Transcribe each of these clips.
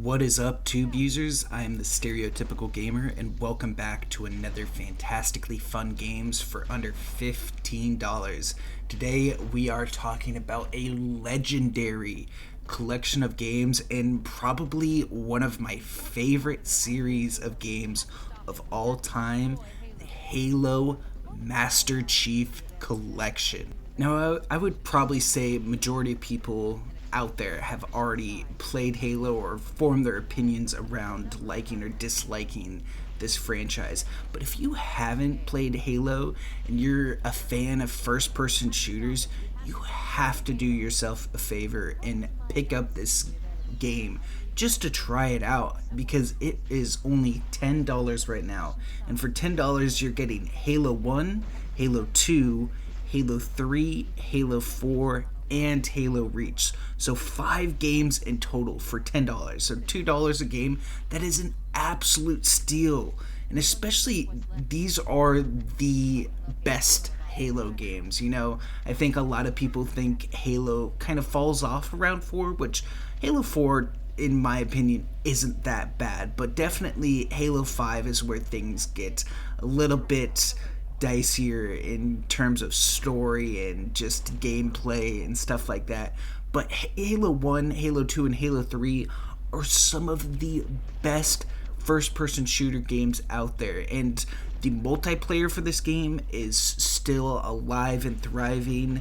What is up, tube users? I am the Stereotypical Gamer, and welcome back to another fantastically fun games for under $15. Today, we are talking about a legendary collection of games and probably one of my favorite series of games of all time, the Halo Master Chief Collection. Now, I would probably say majority of people out there have already played Halo or formed their opinions around liking or disliking this franchise. But if you haven't played Halo and you're a fan of first-person shooters, you have to do yourself a favor and pick up this game just to try it out, because it is only $10 right now. And for $10 you're getting Halo 1, Halo 2, Halo 3, Halo 4, and Halo Reach. So 5 games in total for $10. So $2 a game. That is an absolute steal. And especially these are the best Halo games. You know, I think a lot of people think Halo kind of falls off around 4, which Halo 4 in my opinion isn't that bad, but definitely Halo 5 is where things get a little bit dicier in terms of story and just gameplay and stuff like that. But Halo 1, Halo 2, and Halo 3 are some of the best first-person shooter games out there, and the multiplayer for this game is still alive and thriving.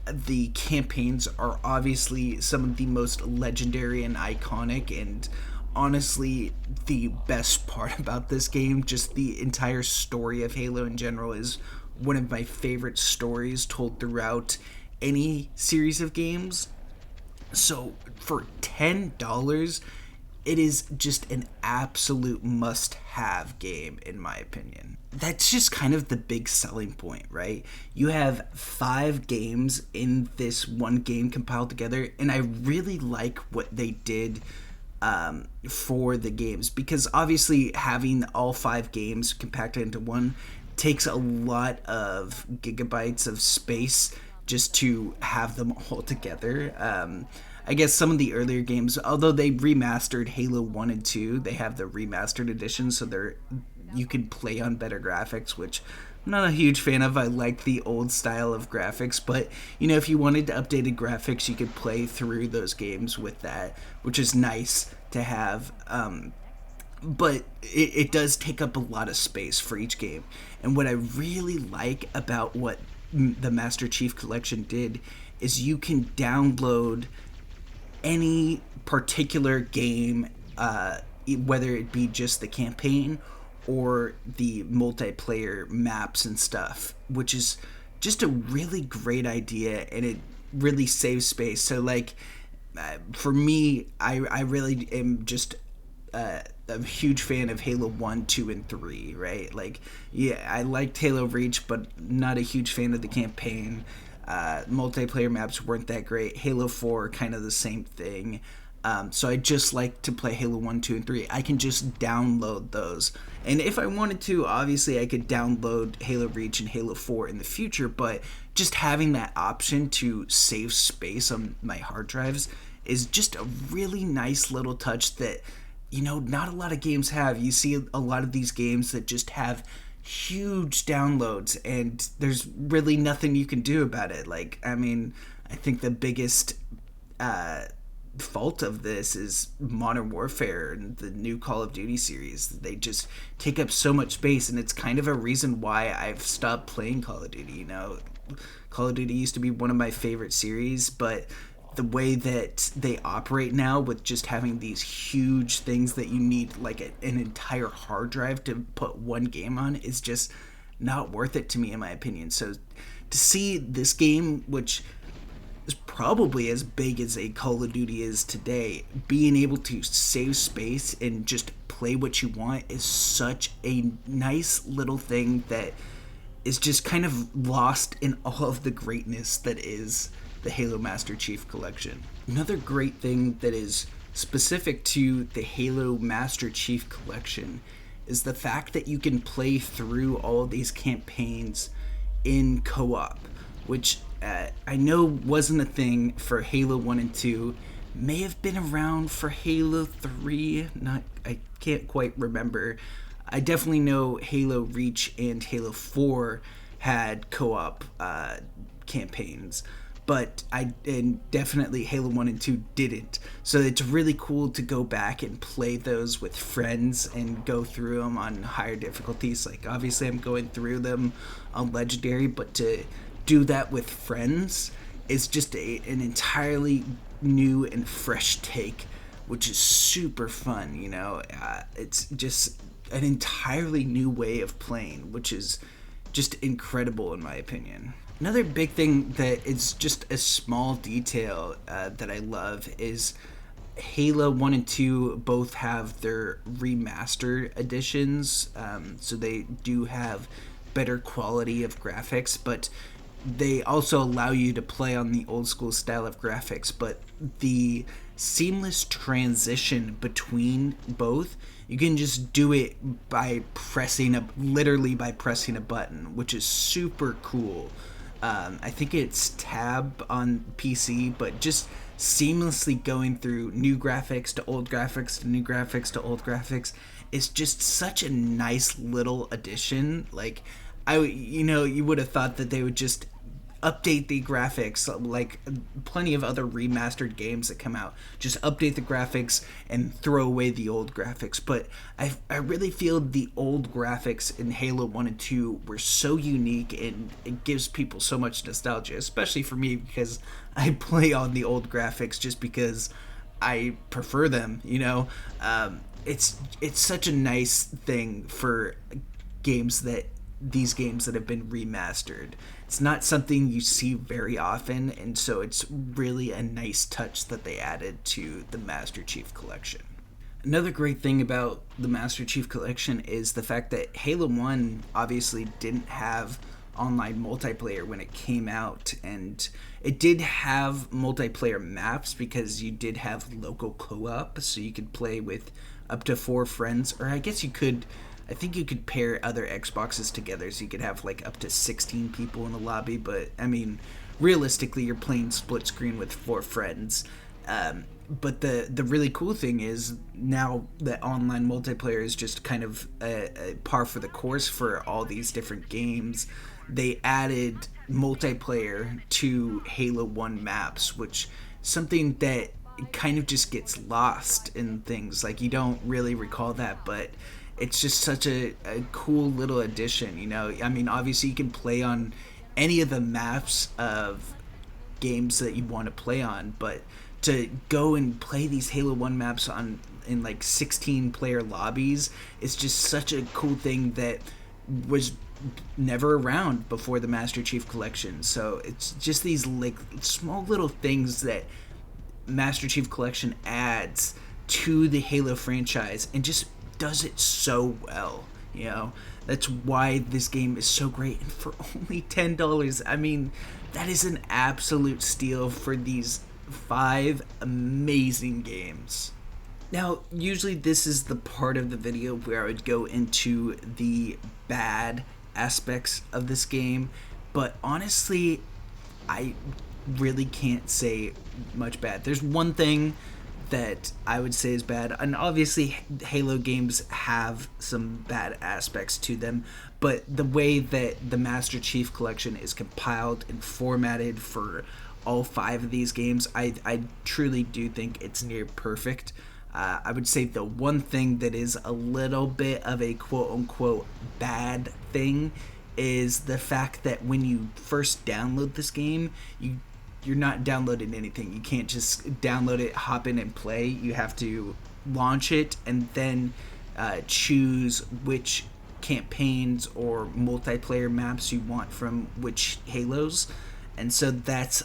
The campaigns are obviously some of the most legendary and iconic, and honestly, the best part about this game, just the entire story of Halo in general, is one of my favorite stories told throughout any series of games. So for $10, it is just an absolute must-have game, in my opinion. That's just kind of the big selling point, right? You have 5 games in this one game compiled together, and I really like what they did for the games, because obviously having all 5 games compacted into one takes a lot of gigabytes of space just to have them all together. I guess some of the earlier games, although they remastered Halo 1 and 2, they have the remastered edition, so you can play on better graphics, which I'm not a huge fan of. I like the old style of graphics, but you know, if you wanted updated graphics, you could play through those games with that, which is nice to have. But it does take up a lot of space for each game. And what I really like about what the Master Chief Collection did is you can download any particular game, whether it be just the campaign or the multiplayer maps and stuff, which is just a really great idea, and it really saves space. So like, for me, I really am just a huge fan of Halo 1, 2, and 3, right? Like, yeah, I liked Halo Reach, but not a huge fan of the campaign. Multiplayer maps weren't that great. Halo 4, kind of the same thing. So I just like to play Halo 1, 2, and 3. I can just download those. And if I wanted to, obviously I could download Halo Reach and Halo 4 in the future, but just having that option to save space on my hard drives is just a really nice little touch that, you know, not a lot of games have. You see a lot of these games that just have huge downloads and there's really nothing you can do about it. Like, I mean, I think the biggest fault of this is Modern Warfare and the new Call of Duty series. They just take up so much space, and it's kind of a reason why I've stopped playing Call of Duty. You know, Call of Duty used to be one of my favorite series, but the way that they operate now with just having these huge things that you need like an entire hard drive to put one game on is just not worth it to me, in my opinion. So to see this game, which is probably as big as a Call of Duty is today, being able to save space and just play what you want is such a nice little thing that is just kind of lost in all of the greatness that is the Halo Master Chief Collection. Another great thing that is specific to the Halo Master Chief Collection is the fact that you can play through all of these campaigns in co-op, which I know wasn't a thing for Halo 1 and 2. may have been around for Halo 3. I can't quite remember. I definitely know Halo Reach and Halo 4 had co-op campaigns, but definitely Halo 1 and 2 didn't. So it's really cool to go back and play those with friends and go through them on higher difficulties. Like, obviously I'm going through them on Legendary, but to do that with friends is just an entirely new and fresh take, which is super fun. It's just an entirely new way of playing, which is just incredible in my opinion. Another big thing that is just a small detail that I love is Halo 1 and 2 both have their remastered editions, so they do have better quality of graphics, but they also allow you to play on the old school style of graphics. But the seamless transition between both, you can just do it by literally by pressing a button, which is super cool. I think it's tab on PC, but just seamlessly going through new graphics to old graphics to new graphics to old graphics is just such a nice little addition. Like, you would have thought that they would just update the graphics like plenty of other remastered games that come out. Just update the graphics and throw away the old graphics. But I really feel the old graphics in Halo 1 and 2 were so unique, and it gives people so much nostalgia, especially for me because I play on the old graphics just because I prefer them. It's such a nice thing for these games that have been remastered. It's not something you see very often, and so it's really a nice touch that they added to the Master Chief Collection. Another great thing about the Master Chief Collection is the fact that Halo 1 obviously didn't have online multiplayer when it came out, and it did have multiplayer maps because you did have local co-op, so you could play with up to 4 friends, or I think you could pair other Xboxes together, so you could have like up to 16 people in a lobby. But I mean, realistically, you're playing split screen with 4 friends. But the really cool thing is now that online multiplayer is just kind of a par for the course for all these different games. They added multiplayer to Halo 1 maps, which something that kind of just gets lost in things. Like, you don't really recall that, but it's just such a cool little addition. I mean, obviously you can play on any of the maps of games that you want to play on, but to go and play these Halo 1 maps in like 16 player lobbies is just such a cool thing that was never around before the Master Chief Collection. So it's just these like small little things that Master Chief Collection adds to the Halo franchise and just does it so well. That's why this game is so great, and for only $10, I mean, that is an absolute steal for these 5 amazing games. Now, usually this is the part of the video where I would go into the bad aspects of this game, but honestly, I really can't say much bad. There's one thing that I would say is bad, and obviously Halo games have some bad aspects to them, but the way that the Master Chief Collection is compiled and formatted for all 5 of these games, I truly do think it's near perfect. I would say the one thing that is a little bit of a quote-unquote bad thing is the fact that when you first download this game, you're not downloading anything. You can't just download it, hop in and play. You have to launch it and then choose which campaigns or multiplayer maps you want from which Halos. And so that's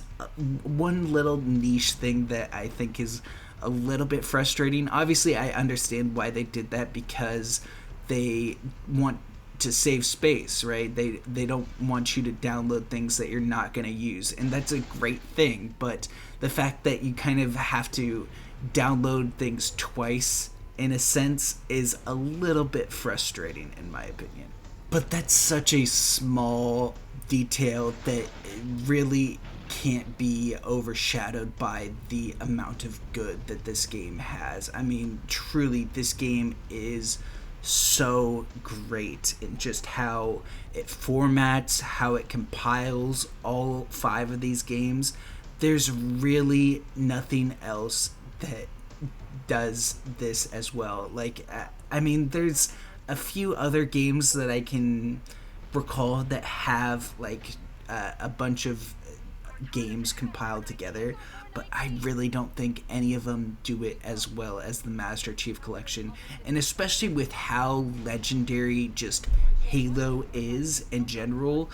one little niche thing that I think is a little bit frustrating. Obviously, I understand why they did that, because they want to save space, right? They don't want you to download things that you're not going to use, and that's a great thing. But the fact that you kind of have to download things twice, in a sense, is a little bit frustrating in my opinion. But that's such a small detail that really can't be overshadowed by the amount of good that this game has. I mean, truly, this game is so great in just how it formats, how it compiles all 5 of these games. There's really nothing else that does this as well. Like, I mean, there's a few other games that I can recall that have like a bunch of games compiled together, but I really don't think any of them do it as well as the Master Chief Collection. And especially with how legendary just Halo is in general,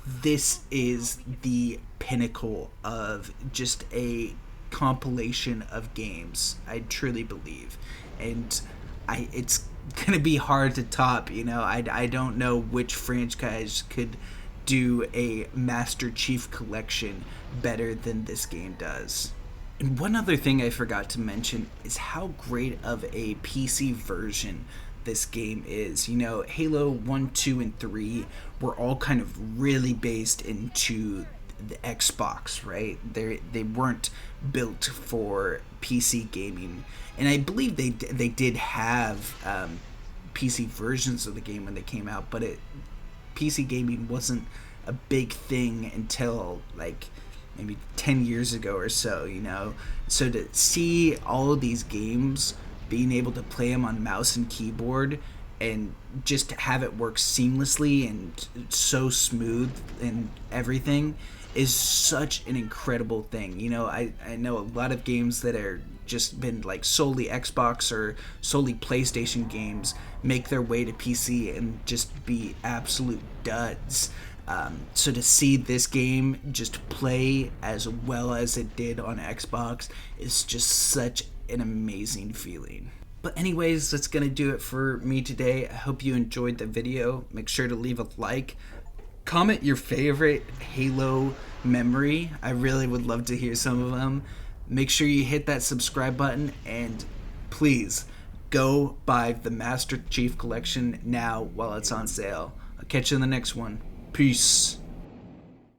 this is the pinnacle of just a compilation of games, I truly believe. And it's gonna be hard to top. I don't know which franchise could do a Master Chief Collection better than this game does. And one other thing I forgot to mention is how great of a PC version this game is. Halo 1, 2, and 3 were all kind of really based into the Xbox, right? They weren't built for PC gaming, and I believe they did have PC versions of the game when they came out, but PC gaming wasn't a big thing until like maybe 10 years ago or so. So to see all of these games, being able to play them on mouse and keyboard and just have it work seamlessly and so smooth and everything is such an incredible thing. I know a lot of games that are just been like solely Xbox or solely PlayStation games make their way to PC and just be absolute duds. So to see this game just play as well as it did on Xbox is just such an amazing feeling. But anyways, that's going to do it for me today. I hope you enjoyed the video. Make sure to leave a like. Comment your favorite Halo memory. I really would love to hear some of them. Make sure you hit that subscribe button, and please go buy the Master Chief Collection now while it's on sale. I'll catch you in the next one. Peace.